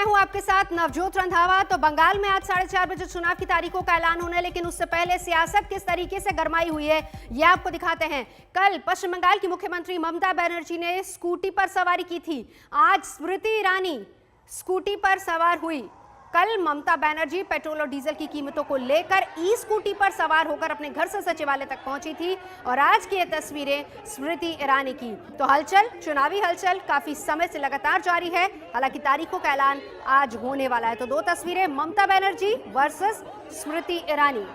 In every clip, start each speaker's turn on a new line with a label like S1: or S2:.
S1: मैं हूं आपके साथ नवजोत रंधावा। तो बंगाल में आज 4:30 बजे चुनाव की तारीखों का ऐलान होना है, लेकिन उससे पहले सियासत किस तरीके से गरमाई हुई है यह आपको दिखाते हैं। कल पश्चिम बंगाल की मुख्यमंत्री ममता बनर्जी ने स्कूटी पर सवारी की थी। आज स्मृति ईरानी स्कूटी पर सवार हुई। कल ममता बनर्जी पेट्रोल और डीजल की कीमतों को लेकर ई स्कूटी पर सवार होकर अपने घर से सचिवालय तक पहुंची थी और आज की ये तस्वीरें स्मृति ईरानी की। तो हलचल, चुनावी हलचल काफी समय से लगातार जारी है। हालांकि तारीखों का ऐलान आज होने वाला है। तो दो तस्वीरें, ममता बनर्जी वर्सेस स्मृति ईरानी।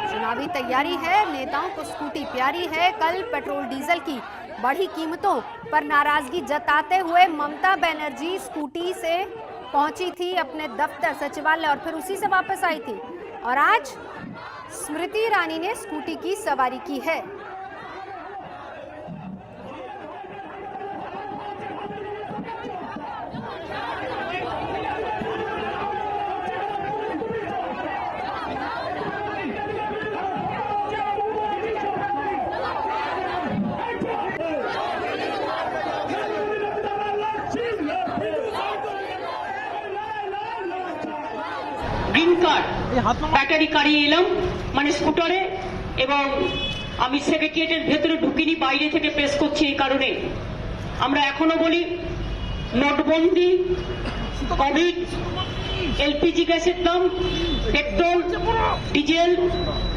S1: चुनावी तैयारी है, नेताओं को स्कूटी प्यारी है। कल पेट्रोल डीजल की बढ़ी कीमतों पर नाराजगी जताते हुए ममता बनर्जी स्कूटी से पहुंची थी अपने दफ्तर सचिवालय और फिर उसी से वापस आई थी। और आज स्मृति ईरानी ने स्कूटी की सवारी की है।
S2: গ্রিন কার্ড ব্যাটারি গাড়ি এলাম মানে স্কুটারে, এবং আমি সেক্রেটারিয়েটের ভেতরে ঢুকিনি, বাইরে থেকে প্রেস করছি। এই কারণে আমরা এখনো বলি নোটবন্দি, কোভিড, এলপিজি গ্যাসের দাম, পেট্রোল, ডিজেল,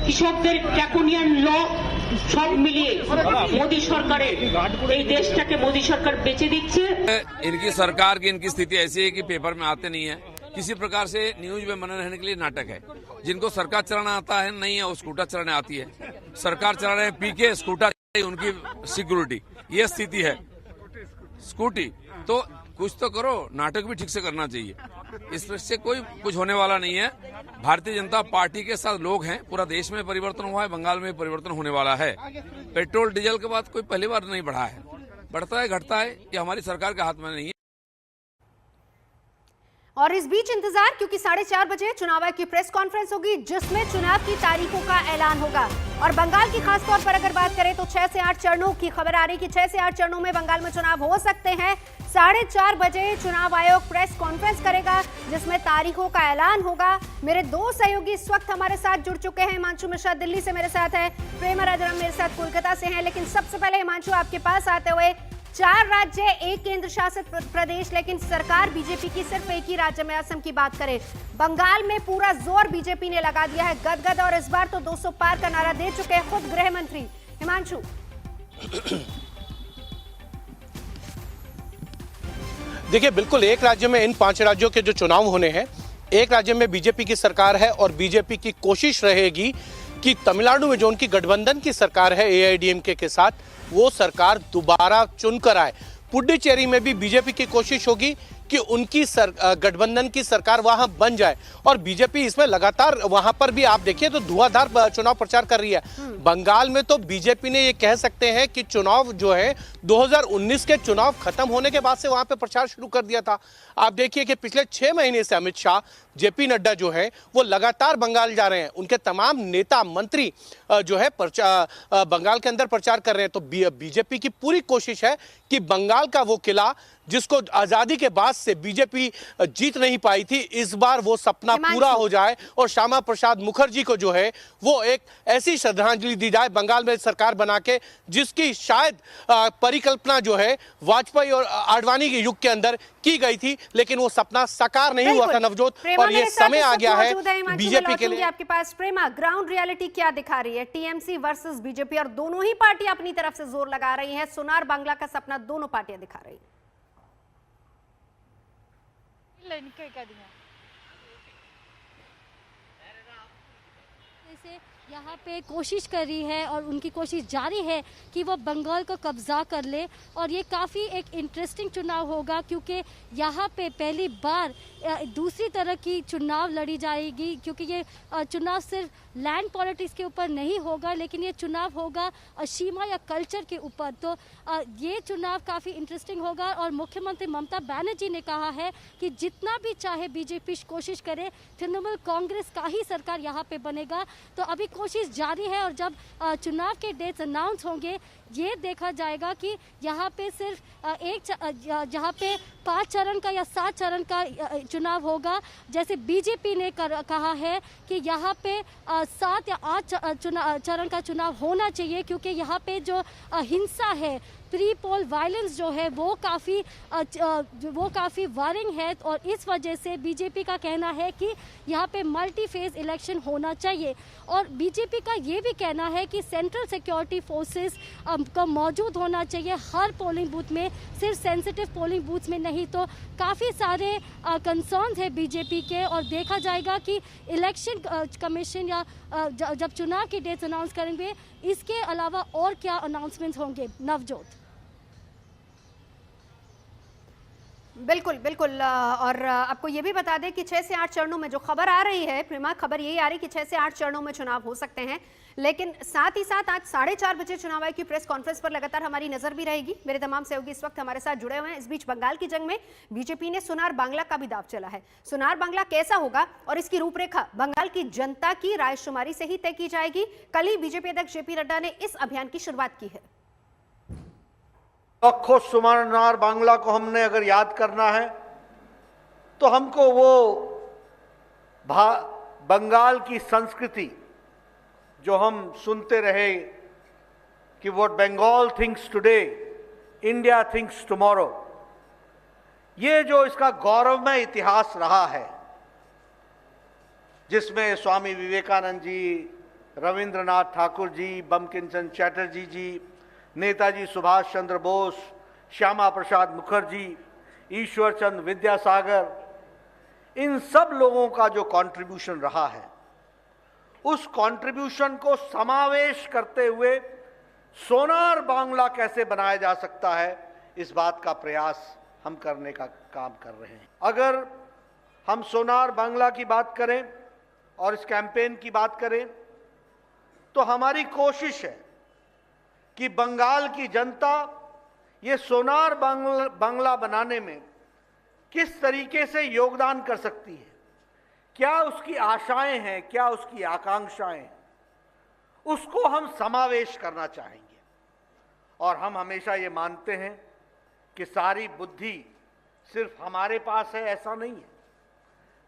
S2: কৃষকদের ড্রাকোনিয়ান ল সব মিলিয়ে মোदी সরকারের এই দেশটাকে মোदी সরকার বেঁচে দিচ্ছে।
S3: इनकी सरकार की इनकी स्थिति ऐसी है कि पेपर में आते नहीं है, किसी प्रकार से न्यूज में बने रहने के लिए नाटक है। जिनको सरकार चलाना आता है नहीं है, वो स्कूटर चलाने आती है। सरकार चला रहे हैं पी के, स्कूटर उनकी सिक्योरिटी, ये स्थिति है। स्कूटी तो कुछ तो करो, नाटक भी ठीक से करना चाहिए। इससे कोई कुछ होने वाला नहीं है। भारतीय जनता पार्टी के साथ लोग हैं, पूरा देश में परिवर्तन हुआ है, बंगाल में परिवर्तन होने वाला है। पेट्रोल डीजल के बाद कोई पहली बार नहीं बढ़ा है, बढ़ता है घटता है, ये हमारी सरकार के हाथ में नहीं है।
S1: और इस बीच इंतजार, क्योंकि 4:30 बजे चुनाव आयोग की प्रेस कॉन्फ्रेंस होगी जिसमें चुनाव की तारीखों का ऐलान होगा। और बंगाल की खासतौर पर अगर बात करें तो 6 से 8 चरणों की खबर आ रही कि 6 से 8 चरणों में बंगाल में चुनाव हो सकते हैं। 4:30 बजे चुनाव आयोग प्रेस कॉन्फ्रेंस करेगा जिसमें तारीखों का ऐलान होगा। मेरे दो सहयोगी इस वक्त हमारे साथ जुड़ चुके हैं। हिमांशु मिश्रा दिल्ली से मेरे साथ है, प्रेमा राजाराम मेरे साथ कोलकाता से हैं। लेकिन सबसे पहले हिमांशु, आपके पास आते हुए, 4 राज्य, 1 केंद्र शासित प्रदेश, लेकिन सरकार बीजेपी की सिर्फ एक ही राज्य में, असम की बात करें। बंगाल में पूरा जोर बीजेपी ने लगा दिया है, गदगद, और इस बार तो 200 पार का नारा दे चुके हैं खुद गृह मंत्री। हिमांशु,
S4: देखिए, बिल्कुल एक राज्य में, इन 5 राज्यों के जो चुनाव होने हैं, एक राज्य में बीजेपी की सरकार है और बीजेपी की कोशिश रहेगी कि तमिलनाडु में जो उनकी गठबंधन की सरकार है एआईडीएमके के साथ, वो सरकार दोबारा चुनकर आए। पुडुचेरी में भी बीजेपी की कोशिश होगी कि उनकी गठबंधन की सरकार वहां बन जाए और बीजेपी इसमें लगातार, वहां पर भी आप देखिए तो धुआंधार चुनाव प्रचार कर रही है। बंगाल में तो बीजेपी ने ये कह सकते हैं कि चुनाव जो है 2019 के चुनाव खत्म होने के बाद से वहां पे प्रचार शुरू कर दिया था। आप देखिए कि पिछले 6 महीने से अमित शाह, जेपी नड्डा जो है वो लगातार बंगाल जा रहे हैं। उनके तमाम नेता मंत्री जो है बंगाल के अंदर प्रचार कर रहे हैं। तो बीजेपी की पूरी कोशिश है कि बंगाल का वो किला जिसको आजादी के बाद से बीजेपी जीत नहीं पाई थी, इस बार वो सपना पूरा हो जाए और श्यामा प्रसाद मुखर्जी को जो है वो एक ऐसी श्रद्धांजलि दी जाए बंगाल में सरकार बना के, जिसकी शायद परिकल्पना जो है वाजपेयी और आडवाणी के युग के अंदर की गई थी, लेकिन वो सपना साकार नहीं हुआ था नवजोत। और ये समय आ गया है बीजेपी के लिए।
S1: आपके पास प्रेमा, ग्राउंड रियलिटी क्या दिखा रही है? टीएमसी वर्सेस बीजेपी, और दोनों ही पार्टियां अपनी तरफ से जोर लगा रही हैं। सोनार बांग्ला का सपना दोनों पार्टियां दिखा रही हैं।
S5: से यहाँ पे कोशिश कर रही है और उनकी कोशिश जारी है कि वो बंगाल को कब्जा कर ले। और ये काफ़ी एक इंटरेस्टिंग चुनाव होगा क्योंकि यहाँ पे पहली बार दूसरी तरह की चुनाव लड़ी जाएगी, क्योंकि ये चुनाव सिर्फ लैंड पॉलिटिक्स के ऊपर नहीं होगा, लेकिन ये चुनाव होगा सीमा या कल्चर के ऊपर। तो ये चुनाव काफ़ी इंटरेस्टिंग होगा। और मुख्यमंत्री ममता बनर्जी ने कहा है कि जितना भी चाहे बीजेपी कोशिश करे, तृणमूल कांग्रेस का ही सरकार यहाँ पे बनेगा। तो अभी कोशिश जारी है और जब चुनाव के डेट्स अनाउंस होंगे ये देखा जाएगा कि यहाँ पे सिर्फ जहाँ पे 5 चरण का या 7 चरण का चुनाव होगा, जैसे बीजेपी ने कहा है कि यहाँ पे 7 या 8 चरण का चुनाव होना चाहिए, क्योंकि यहाँ पे जो हिंसा है, प्री पोल वायलेंस जो है वो काफ़ी वारिंग है। और इस वजह से बीजेपी का कहना है कि यहाँ पे मल्टी फेज इलेक्शन होना चाहिए। और बीजेपी का ये भी कहना है कि सेंट्रल सिक्योरिटी फोर्सेस का मौजूद होना चाहिए हर पोलिंग बूथ में, सिर्फ सेंसिटिव पोलिंग बूथ में नहीं। तो काफ़ी सारे कंसर्न्स है बीजेपी के, और देखा जाएगा कि इलेक्शन कमीशन या जब चुनाव की डेट्स अनाउंस करेंगे इसके अलावा और क्या अनाउंसमेंट्स होंगे। नवजोत।
S1: बिल्कुल बिल्कुल। और आपको ये भी बता दें कि 6 से 8 चरणों में जो खबर आ रही है, प्रेमा, खबर यही आ रही है कि 6 से 8 चरणों में चुनाव हो सकते हैं। लेकिन साथ ही साथ आज 4:30 बजे चुनाव आयोग की प्रेस कॉन्फ्रेंस पर लगातार हमारी नजर भी रहेगी। मेरे तमाम सहयोगी इस वक्त हमारे साथ जुड़े हुए हैं। इस बीच बंगाल की जंग में बीजेपी ने सुनार बांग्ला का भी दाव चला है। सुनार बांग्ला कैसा होगा और इसकी रूपरेखा बंगाल की जनता की रायशुमारी से ही तय की जाएगी। कल ही बीजेपी अध्यक्ष जेपी नड्डा ने इस अभियान की शुरुआत की है।
S6: लखो सुनार बांग्ला को हमने अगर याद करना है तो हमको वो बंगाल की संस्कृति जो हम सुनते रहे कि what Bengal thinks today India thinks tomorrow, ये जो इसका गौरवमय इतिहास रहा है, जिसमें स्वामी विवेकानंद जी, रविंद्रनाथ ठाकुर जी, बंकिमचंद्र चटर्जी जी, नेताजी सुभाष चंद्र बोस, श्यामा प्रसाद मुखर्जी, ईश्वर चंद्र विद्यासागर, इन सब लोगों का जो कंट्रीब्यूशन रहा है, उस कंट्रीब्यूशन को समावेश करते हुए सोनार बांग्ला कैसे बनाया जा सकता है, इस बात का प्रयास हम करने का काम कर रहे हैं। अगर हम सोनार बांग्ला की बात करें और इस कैंपेन की बात करें तो हमारी कोशिश है कि बंगाल की जनता ये सोनार बांग्ला बनाने में किस तरीके से योगदान कर सकती है, क्या उसकी आशाएं हैं, क्या उसकी आकांक्षाएं हैं, उसको हम समावेश करना चाहेंगे। और हम हमेशा ये मानते हैं कि सारी बुद्धि सिर्फ हमारे पास है, ऐसा नहीं है।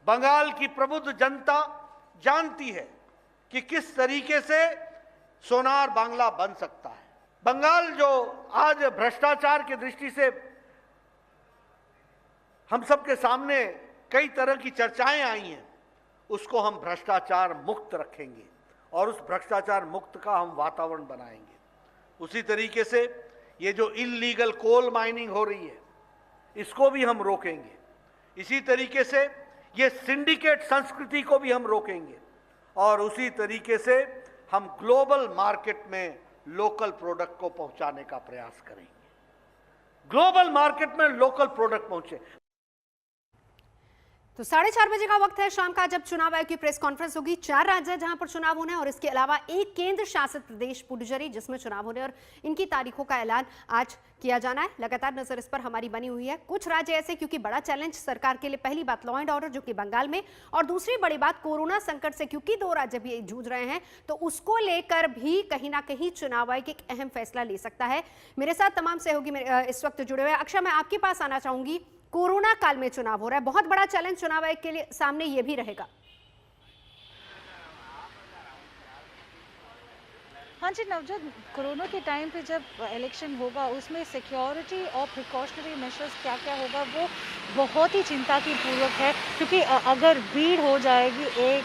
S6: बंगाल की प्रबुद्ध जनता जानती है कि किस तरीके से सोनार बांग्ला बन सकता है। बंगाल जो आज भ्रष्टाचार की दृष्टि से हम सबके सामने कई तरह की चर्चाएं आई हैं, उसको हम भ्रष्टाचार मुक्त रखेंगे और उस भ्रष्टाचार मुक्त का हम वातावरण बनाएंगे। उसी तरीके से ये जो इल्लीगल कोल माइनिंग हो रही है, इसको भी हम रोकेंगे। इसी तरीके से ये सिंडिकेट संस्कृति को भी हम रोकेंगे और उसी तरीके से हम ग्लोबल मार्केट में लोकल प्रोडक्ट को पहुंचाने का प्रयास करेंगे। ग्लोबल मार्केट में लोकल प्रोडक्ट पहुंचे।
S1: तो 4:30 बजे का वक्त है शाम का, जब चुनाव आयोग की प्रेस कॉन्फ्रेंस होगी। 4 राज्य जहां पर चुनाव होने और इसके अलावा एक केंद्र शासित प्रदेश पुडुचेरी जिसमें चुनाव होने और इनकी तारीखों का ऐलान आज किया जाना है। लगातार नजर इस पर हमारी बनी हुई है। कुछ राज्य ऐसे, क्योंकि बड़ा चैलेंज सरकार के लिए पहली बात लॉ एंड ऑर्डर जो कि बंगाल में, और दूसरी बड़ी बात कोरोना संकट से, क्योंकि 2 राज्य भी जूझ रहे हैं, तो उसको लेकर भी कहीं ना कहीं चुनाव आयोग एक अहम फैसला ले सकता है। मेरे साथ तमाम सहयोगी इस वक्त जुड़े हुए हैं। अक्षय, मैं आपके पास आना चाहूंगी। कोरोना काल में चुनाव हो रहा है, बहुत बड़ा चैलेंज चुनाव आयोग के लिए सामने ये भी रहेगा।
S7: हाँ जी नवजोत, कोरोना के टाइम पे जब इलेक्शन होगा उसमें सिक्योरिटी और प्रिकॉशनरी मेजर्स क्या क्या होगा वो बहुत ही चिंता की पूर्वक है, क्योंकि अगर भीड़ हो जाएगी एक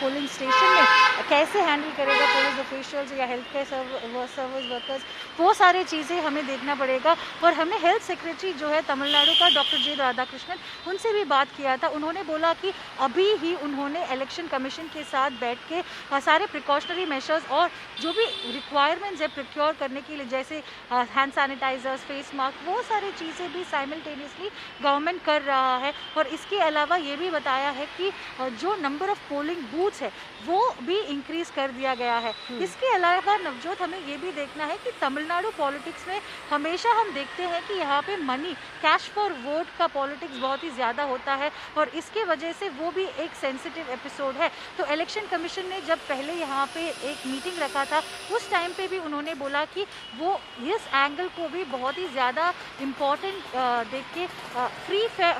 S7: पोलिंग स्टेशन में, कैसे हैंडल करेगा पुलिस ऑफिशियल्स या हेल्थ केयर सर्विस वर्कर्स, वो सारी चीज़ें हमें देखना पड़ेगा। और हमने हेल्थ सेक्रेटरी जो है तमिलनाडु का डॉक्टर जे राधाकृष्णन, उनसे भी बात किया था। उन्होंने बोला कि अभी ही उन्होंने इलेक्शन कमीशन के साथ बैठ के सारे प्रिकॉशनरी मेजर्स और जो भी रिक्वायरमेंट्स है प्रोक्योर करने के लिए, जैसे हैंड सैनिटाइजर्स, फेस मास्क, वो सारी चीज़ें भी साइमल्टेनियसली गवर्नमेंट कर रहा है। और इसके अलावा ये भी बताया है कि जो नंबर ऑफ पोलिंग बूथ्स है वो भी इंक्रीज कर दिया गया है। इसके अलावा नवजोत, हमें ये भी देखना है कि तमिलनाडु पॉलिटिक्स में हमेशा हम देखते हैं कि यहाँ पे मनी, कैश फॉर वोट का पॉलिटिक्स बहुत ही ज़्यादा होता है, और इसके वजह से वो भी एक सेंसिटिव एपिसोड है। तो इलेक्शन कमीशन ने जब पहले यहाँ पे एक मीटिंग रखा था, उस टाइम पे भी उन्होंने बोला कि वो इस एंगल को भी बहुत ही ज़्यादा इम्पॉर्टेंट देख के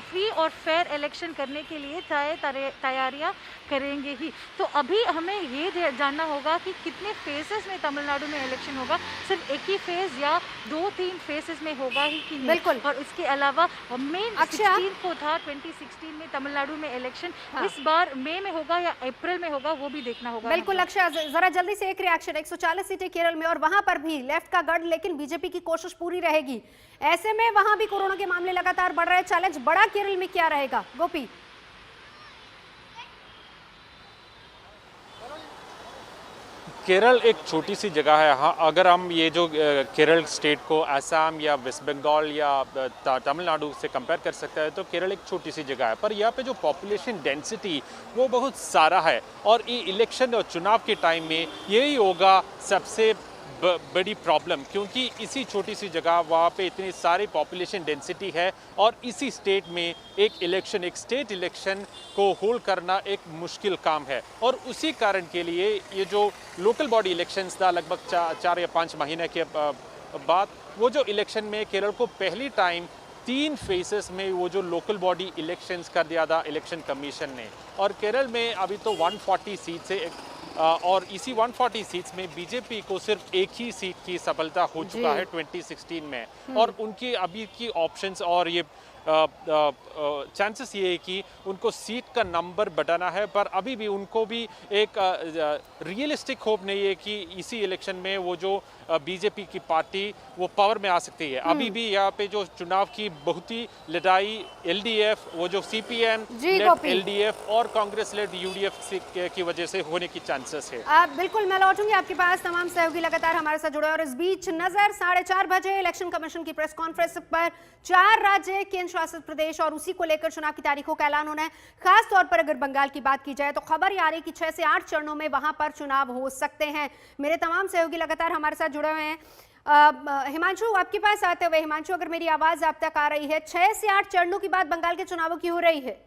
S7: फ्री और फेयर इलेक्शन करने के लिए तैयारियां करेंगे ही। तो अभी हमें ये जानना होगा कि कितने फेजेस में तमिलनाडु में इलेक्शन होगा, सिर्फ एक ही फेज या 2-3 फेजेस में होगा ही कि नहीं।
S1: बिल्कुल।
S7: और इसके अलावा मेन 16 को था 2016 में तमिलनाडु में इलेक्शन, इस बार मई में होगा या अप्रैल में होगा, वो भी देखना होगा।
S1: बिल्कुल अक्षय, जरा जल्दी से एक रिएक्शन। 140 सीटें केरल में और वहां पर भी लेफ्ट का गढ़, लेकिन बीजेपी की कोशिश पूरी रहेगी। ऐसे में वहां भी कोरोना के मामले लगातार बढ़ रहे हैं, चैलेंज बड़ा केरल में क्या रहेगा गोपी?
S8: केरल एक छोटी सी जगह है। हाँ, अगर हम ये जो केरल स्टेट को असम या वेस्ट बंगाल या तमिलनाडु से कंपेयर कर सकते हैं, तो केरल एक छोटी सी जगह है, पर यहाँ पे जो पॉपुलेशन डेंसिटी वो बहुत सारा है। और ये इलेक्शन और चुनाव के टाइम में यही होगा सबसे बड़ी प्रॉब्लम, क्योंकि इसी छोटी सी जगह वहाँ पे इतनी सारी पॉपुलेशन डेंसिटी है, और इसी स्टेट में एक इलेक्शन, एक स्टेट इलेक्शन को होल्ड करना एक मुश्किल काम है। और उसी कारण के लिए ये जो लोकल बॉडी इलेक्शंस था लगभग 4 या 5 महीने के बाद, वो जो इलेक्शन में केरल को पहली टाइम 3 फेसेस में वो जो लोकल बॉडी इलेक्शंस कर दिया था इलेक्शन कमीशन ने। और केरल में अभी तो 140 सीट से और इसी 140 सीट्स में बीजेपी को सिर्फ एक ही सीट की सफलता हो चुका है 2016 में। और उनकी अभी की ऑप्शंस और ये चांसेस ये है कि उनको सीट का नंबर बढ़ाना है, पर अभी भी उनको भी एक रियलिस्टिक होप नहीं है कि इसी इलेक्शन में वो जो बीजेपी की पार्टी वो पावर में आ सकती है। अभी भी यहाँ पे जो चुनाव की बहुत ही लड़ाई एलडीएफ, वो जो सीपीएम लेड एलडीएफ और कांग्रेस लेड यूडीएफ की वजह से होने की चांसेस है।
S1: बिल्कुल, मैं लौटूंगी आपके पास। तमाम सहयोगी लगातार हमारे साथ जुड़े, और इस बीच नजर 4:30 बजे इलेक्शन कमीशन की प्रेस कॉन्फ्रेंस पर 4 राज्य, केंद्र शासित प्रदेश और उसी को लेकर चुनाव की तारीखों का ऐलान होना है। खास तौर पर अगर बंगाल की बात की जाए तो खबर ये आ रही है कि 6 से 8 चरणों में वहां पर चुनाव हो सकते हैं। मेरे तमाम सहयोगी लगातार हमारे साथ जुड़े हुए हैं। हिमांशु, आपके पास आते हुए, हिमांशु अगर मेरी आवाज आप तक आ रही है, 6 से 8 चरणों की बात बंगाल के चुनावों की हो रही है।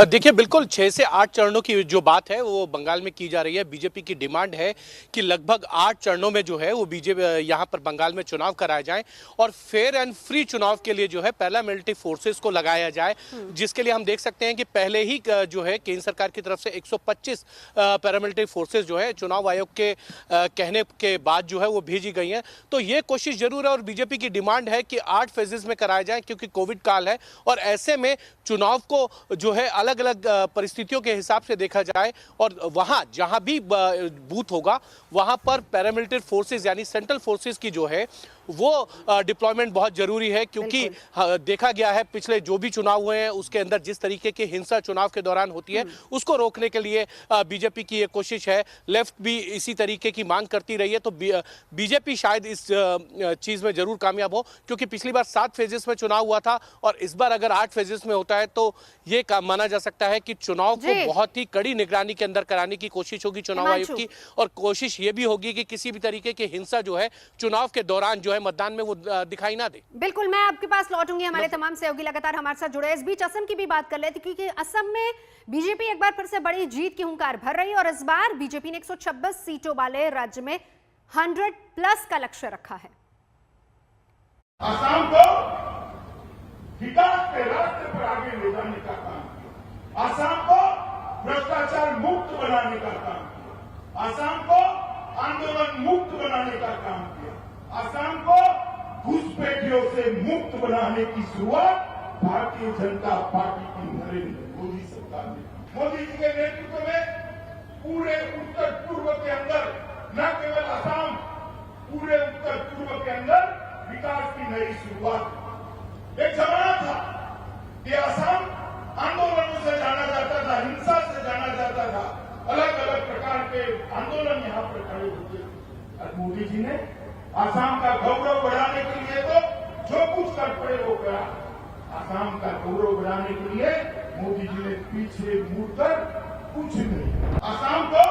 S4: देखिए, बिल्कुल 6 से 8 चरणों की जो बात है वो बंगाल में की जा रही है। बीजेपी की डिमांड है कि लगभग 8 चरणों में जो है वो बीजेपी यहाँ पर बंगाल में चुनाव कराए जाएं, और फेयर एंड फ्री चुनाव के लिए जो है पैरामिलिट्री फोर्सेस को लगाया जाए, जिसके लिए हम देख सकते हैं कि पहले ही जो है केंद्र सरकार की तरफ से 125 पैरामिलिट्री फोर्सेस जो है चुनाव आयोग के कहने के बाद जो है वो भेजी गई हैं। तो ये कोशिश जरूर है, और बीजेपी की डिमांड है कि 8 फेजेस में कराया जाए, क्योंकि कोविड काल है और ऐसे में चुनाव को जो है अलग अलग परिस्थितियों के हिसाब से देखा जाए, और वहां जहां भी बूथ होगा वहां पर पैरामिलिट्री फोर्सेस यानी सेंट्रल फोर्सेस की जो है वो डिप्लॉयमेंट बहुत जरूरी है, क्योंकि देखा गया है पिछले जो भी चुनाव हुए हैं उसके अंदर जिस तरीके की हिंसा चुनाव के दौरान होती है उसको रोकने के लिए बीजेपी की ये कोशिश है। लेफ्ट भी इसी तरीके की मांग करती रही है, तो बीजेपी शायद इस चीज में जरूर कामयाब हो, क्योंकि पिछली बार 7 फेजेस में चुनाव हुआ था और इस बार अगर 8 फेजेस में होता है तो ये माना जा सकता है कि चुनाव को बहुत ही कड़ी निगरानी के अंदर कराने की कोशिश होगी चुनाव आयोग की, और कोशिश ये भी होगी कि किसी भी तरीके की हिंसा जो है चुनाव के दौरान जो है मतदान में वो दिखाई ना दे।
S1: बिल्कुल, मैं आपके पास लौटूंगी। हमारे तमाम सहयोगी लगातार हमारे साथ जुड़े। इस बीच असम की भी बात कर लेते, क्योंकि असम में बीजेपी एक बार फिर से बड़ी जीत की हुंकार भर रही है, और इस बार बीजेपी ने 126 सीटों वाले राज्य में 100+ का लक्ष्य रखा है।
S9: असम को विकास के रास्ते पर आगे ले जाने का काम किया, असम को भ्रष्टाचार मुक्त बनाने का काम किया, असम को आंदोलन मुक्त बनाने का काम किया, असम को घुसपैठियों से मुक्त बनाने की शुरुआत भारतीय जनता पार्टी की नरेंद्र मोदी सरकार ने की। मोदी जी के नेतृत्व में पूरे उत्तर पूर्व के अंदर, न केवल असम, पूरे उत्तर पूर्व के अंदर विकास की नई शुरुआत। एक जमाना था कि असम आंदोलनों से जाना जाता था, हिंसा से जाना जाता था, अलग अलग प्रकार के आंदोलन यहाँ पर खड़े होते थे। और मोदी जी ने असम का गौरव बढ़ाने के लिए तो जो कुछ कर पड़े वो करा। असम का गौरव बढ़ाने के लिए मोदी जी ने पीछे मुड़कर कुछ नहीं। असम को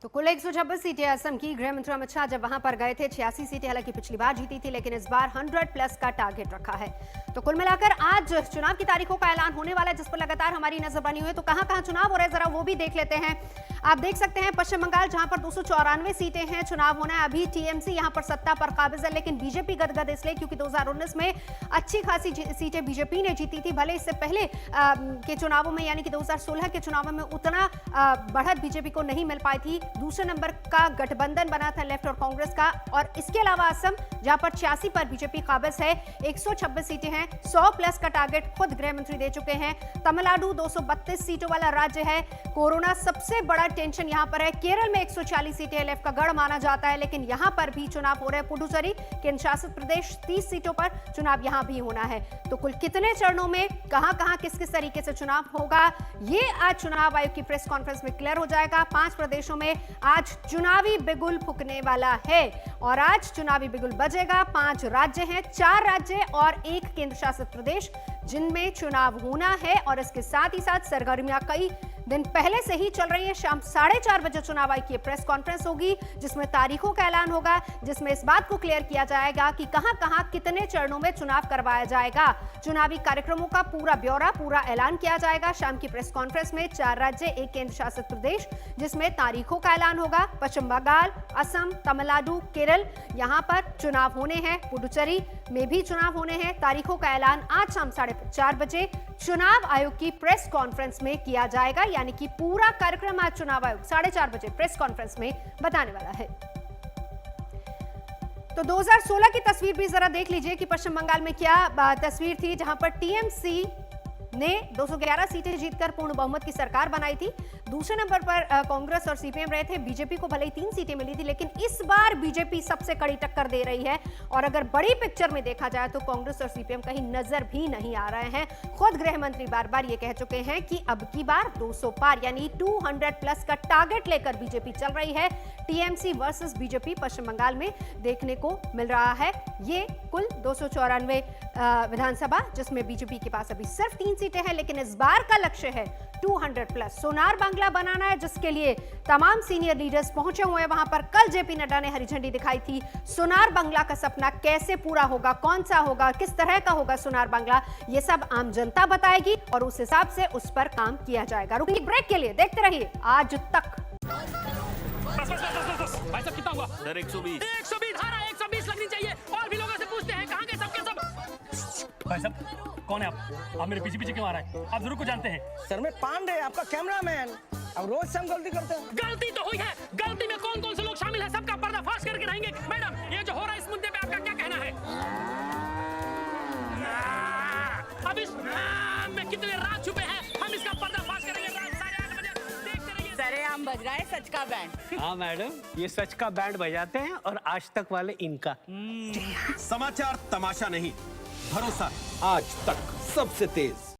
S1: तो कुल 126 सीटें असम की। गृह मंत्री अमित शाह जब वहां पर गए थे 86 सीटें हालांकि पिछली बार जीती थी, लेकिन इस बार 100+ का टारगेट रखा है। तो कुल मिलाकर आज चुनाव की तारीखों का ऐलान होने वाला है, जिस पर लगातार हमारी नजर बनी हुई है। तो कहां कहां चुनाव हो रहे हैं जरा वो भी देख लेते हैं। आप देख सकते हैं पश्चिम बंगाल, जहां पर 294 सीटें हैं, चुनाव होना है। अभी टीएमसी यहां पर सत्ता पर काबिज है, लेकिन बीजेपी गदगद इसलिए क्योंकि 2019 में अच्छी खासी सीटें बीजेपी ने जीती थी। भले इससे पहले के चुनावों में यानी कि 2016 के चुनावों में उतना बढ़त बीजेपी को नहीं मिल पाई थी। दूसरे नंबर का गठबंधन बना था लेफ्ट और कांग्रेस का। और इसके अलावा असम, जहां पर 86 पर बीजेपी काबिज है, 126 सीटें हैं, 100+ का टारगेट खुद गृह मंत्री दे चुके हैं। तमिलनाडु 232 सीटों वाला राज्य है। कोरोना सबसे बड़ा टेंशन यहां पर है। केरल में 140 सीटें लेफ्ट का गढ़ माना जाता है, लेकिन यहां पर भी चुनाव हो रहे हैं। पुडुचेरी केंद्र शासित प्रदेश 30 सीटों पर चुनाव यहां भी होना है। तो कुल कितने चरणों में कहां किस किस तरीके से चुनाव होगा, ये आज चुनाव आयोग की प्रेस कॉन्फ्रेंस में क्लियर हो जाएगा। 5 प्रदेशों में आज चुनावी बिगुल फूकने वाला है और आज चुनावी बिगुल बजेगा। 5 राज्य हैं, 4 राज्य और 1 केंद्र शासित प्रदेश जिनमें चुनाव होना है। और इसके साथ ही साथ सरगर्मियां कई दिन पहले से ही चल रही है। शाम 4:30 बजे चुनाव आयोग की प्रेस कॉन्फ्रेंस होगी, जिसमें तारीखों का ऐलान होगा, जिसमें इस बात को क्लियर किया जाएगा कि कहां कितने चरणों में चुनाव करवाया जाएगा। चुनावी कार्यक्रमों का पूरा ब्यौरा, पूरा ऐलान किया जाएगा शाम की प्रेस कॉन्फ्रेंस में। 4 राज्य, 1 केंद्र शासित प्रदेश, जिसमें तारीखों का ऐलान होगा। पश्चिम बंगाल, असम, तमिलनाडु, केरल, यहां पर चुनाव होने हैं। पुडुचेरी में भी चुनाव होने हैं। तारीखों का ऐलान आज शाम 4:30 बजे चुनाव आयोग की प्रेस कॉन्फ्रेंस में किया जाएगा, यानी कि पूरा कार्यक्रम आज चुनाव आयोग 4:30 बजे प्रेस कॉन्फ्रेंस में बताने वाला है। तो 2016 की तस्वीर भी जरा देख लीजिए कि पश्चिम बंगाल में क्या तस्वीर थी, जहां पर टीएमसी ने 211 सीटें जीतकर पूर्ण बहुमत की सरकार बनाई थी। दूसरे नंबर पर कांग्रेस और सीपीएम रहे थे। बीजेपी को भले ही 3 सीटें मिली थी, लेकिन इस बार बीजेपी सबसे कड़ी टक्कर दे रही है। और अगर बड़ी पिक्चर में देखा जाए तो कांग्रेस और सीपीएम कहीं नजर भी नहीं आ रहे हैं। खुद गृह मंत्री बार बार ये कह चुके हैं कि अब की बार 200 पार यानी 200+ का टारगेट लेकर बीजेपी चल रही है। टीएमसी वर्सेस बीजेपी पश्चिम बंगाल में देखने को मिल रहा है। ये कुल 294 विधानसभा, जिसमें बीजेपी के पास अभी सिर्फ 3 सीटें हैं, लेकिन इस बार का लक्ष्य है 200+। सोनार बांग्ला बनाना है, जिसके लिए तमाम सीनियर लीडर्स पहुंचे हुए हैं वहां पर। कल जेपी नड्डा ने हरी झंडी दिखाई थी। सोनार बांग्ला का सपना कैसे पूरा होगा, कौन सा होगा, किस तरह का होगा सोनार बांग्ला, ये सब आम जनता बताएगी और उस हिसाब से उस पर काम किया जाएगा। रुकिए ब्रेक के लिए, देखते रहिए आज तक।
S10: भाई साहब कितना हुआ? सर 120। 120 हारा, 120 लगनी चाहिए। और भी लोगों से पूछते हैं कहां के सब के सब। भाई साहब कौन है आप मेरे पीछे क्यों आ रहा है? आप जरूर को जानते हैं।
S11: सर मैं पांडे, आपका कैमरामैन। अब रोज से हम गलती करते हैं।
S10: गलती तो हुई है, गलती में कौन कौन से लोग शामिल हैं सबका पर्दाफाश करके रहेंगे। मैडम ये जो हो रहा है इस मुद्दे पे आपका क्या कहना है? अब इस में कितने राज छुपे हैं, हम इसका पर्दाफाश करेंगे। रात 8:30 बजे देखते रहिए।
S12: सरेआम बज रहा है सच का बैंड।
S11: हाँ मैडम, ये सच का बैंड बजाते हैं और आज तक वाले इनका।
S13: समाचार तमाशा नहीं, भरोसा आज तक सबसे तेज।